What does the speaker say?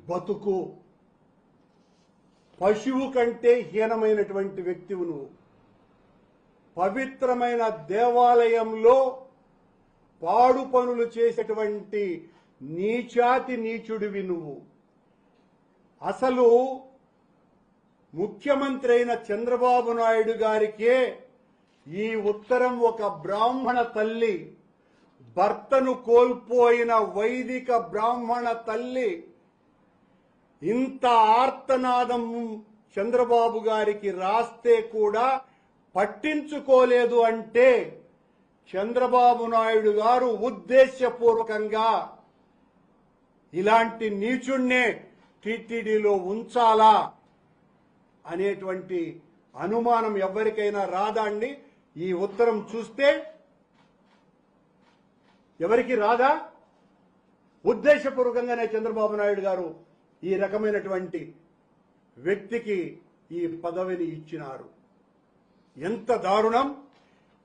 బతుకు పశువు కంటే హీనమైనటువంటి వ్యక్తివు నువ్వు. పవిత్రమైన దేవాలయంలో పాడు పనులు చేసేటువంటి నీచాతి నీచుడివి నువ్వు. అసలు ముఖ్యమంత్రి అయిన చంద్రబాబు నాయుడు గారికే ఈ ఉత్తరం ఒక బ్రాహ్మణ తల్లి, భర్తను కోల్పోయిన వైదిక బ్రాహ్మణ తల్లి ఇంత ఆర్తనాదం చంద్రబాబు గారికి రాస్తే కూడా పట్టించుకోలేదు అంటే చంద్రబాబు నాయుడు గారు ఉద్దేశపూర్వకంగా ఇలాంటి నీచుణ్ణే టీటీడీలో ఉంచాలా అనేటువంటి అనుమానం ఎవరికైనా రాదా అండి? ఈ ఉత్తరం చూస్తే ఎవరికి రాదా? ఉద్దేశపూర్వకంగానే చంద్రబాబు నాయుడు గారు ఈ రకమైనటువంటి వ్యక్తికి ఈ పదవిని ఇచ్చినారు. ఎంత దారుణం!